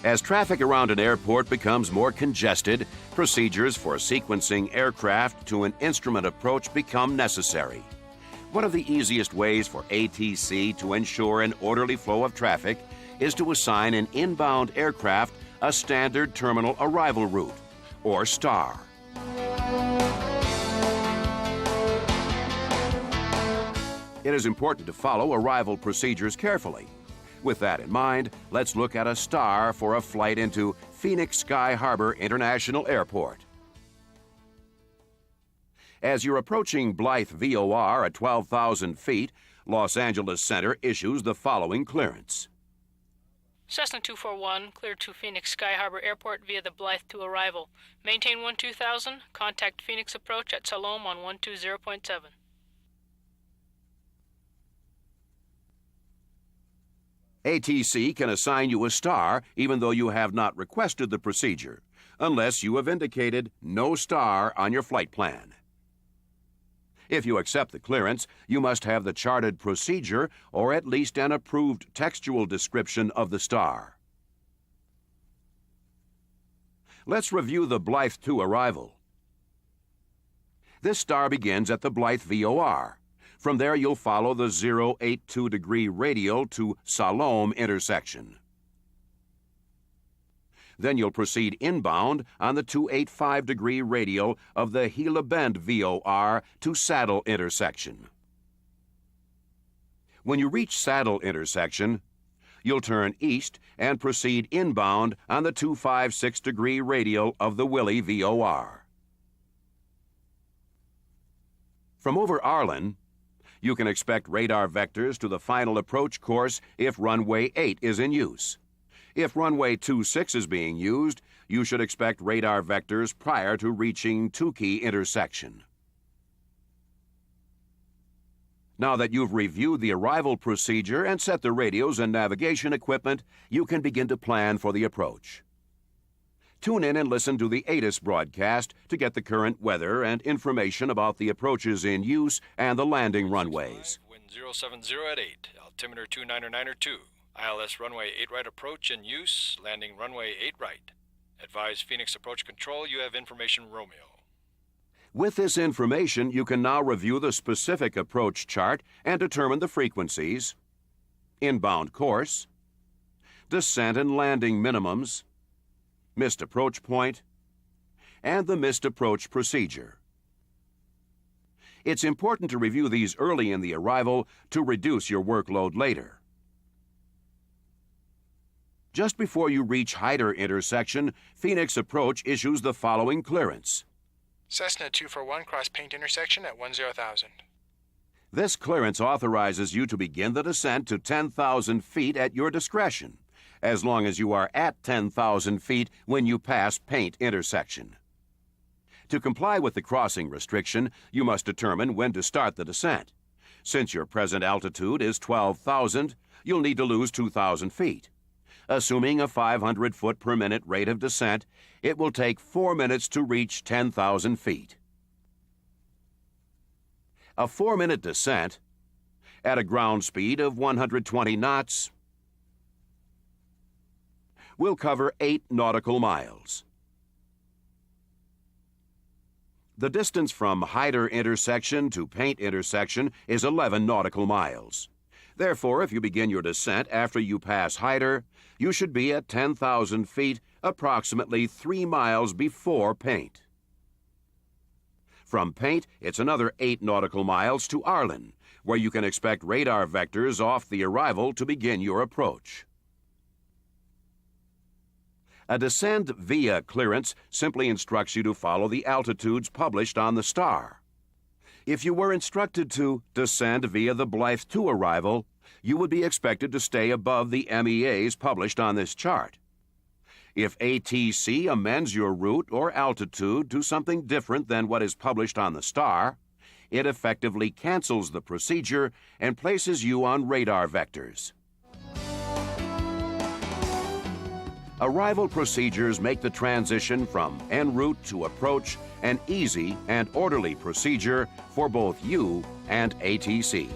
As traffic around an airport becomes more congested, procedures for sequencing aircraft to an instrument approach become necessary. One of the easiest ways for ATC to ensure an orderly flow of traffic is to assign an inbound aircraft a standard terminal arrival route, or STAR. It is important to follow arrival procedures carefully. With that in mind, let's look at a STAR for a flight into Phoenix Sky Harbor International Airport. As you're approaching Blythe VOR at 12,000 feet, Los Angeles Center issues the following clearance. Cessna 241, cleared to Phoenix Sky Harbor Airport via the Blythe to arrival. Maintain 12000, contact Phoenix approach at Salome on 120.7. ATC can assign you a STAR even though you have not requested the procedure, unless you have indicated no STAR on your flight plan. If you accept the clearance, you must have the charted procedure or at least an approved textual description of the STAR. Let's review the Blythe 2 arrival. This STAR begins at the Blythe VOR. From there, you'll follow the 082-degree radial to Salome intersection. Then you'll proceed inbound on the 285-degree radial of the Gila Bend VOR to Saddle intersection. When you reach Saddle intersection, you'll turn east and proceed inbound on the 256-degree radial of the Willie VOR. From over Arlen, you can expect radar vectors to the final approach course if runway 8 is in use. If runway 26 is being used, you should expect radar vectors prior to reaching Tukey intersection. Now that you've reviewed the arrival procedure and set the radios and navigation equipment, you can begin to plan for the approach. Tune in and listen to the ATIS broadcast to get the current weather and information about the approaches in use and the landing runways. Wind 070 at 8, altimeter 299er2. ILS runway 8 right approach in use, landing runway 8 right. Advise Phoenix approach control, you have information Romeo. With this information, you can now review the specific approach chart and determine the frequencies, inbound course, descent and landing minimums, missed approach point, and the missed approach procedure. It's important to review these early in the arrival to reduce your workload later. Just before you reach Hyder intersection, Phoenix Approach issues the following clearance. Cessna 241, cross Paint intersection at 10,000. This clearance authorizes you to begin the descent to 10,000 feet at your discretion, as long as you are at 10,000 feet when you pass Paint intersection. To comply with the crossing restriction, you must determine when to start the descent. Since your present altitude is 12,000, you'll need to lose 2,000 feet. Assuming a 500 foot per minute rate of descent, it will take 4 minutes to reach 10,000 feet. A 4-minute descent at a ground speed of 120 knots will cover 8 nautical miles. The distance from Hyder intersection to Paint intersection is 11 nautical miles. Therefore, if you begin your descent after you pass Hyder, you should be at 10,000 feet, approximately 3 miles before Paint. From Paint, it's another 8 nautical miles to Arlen, where you can expect radar vectors off the arrival to begin your approach. A descend via clearance simply instructs you to follow the altitudes published on the STAR. If you were instructed to descend via the Blythe 2 arrival, you would be expected to stay above the MEAs published on this chart. If ATC amends your route or altitude to something different than what is published on the STAR, it effectively cancels the procedure and places you on radar vectors. Arrival procedures make the transition from en route to approach an easy and orderly procedure for both you and ATC.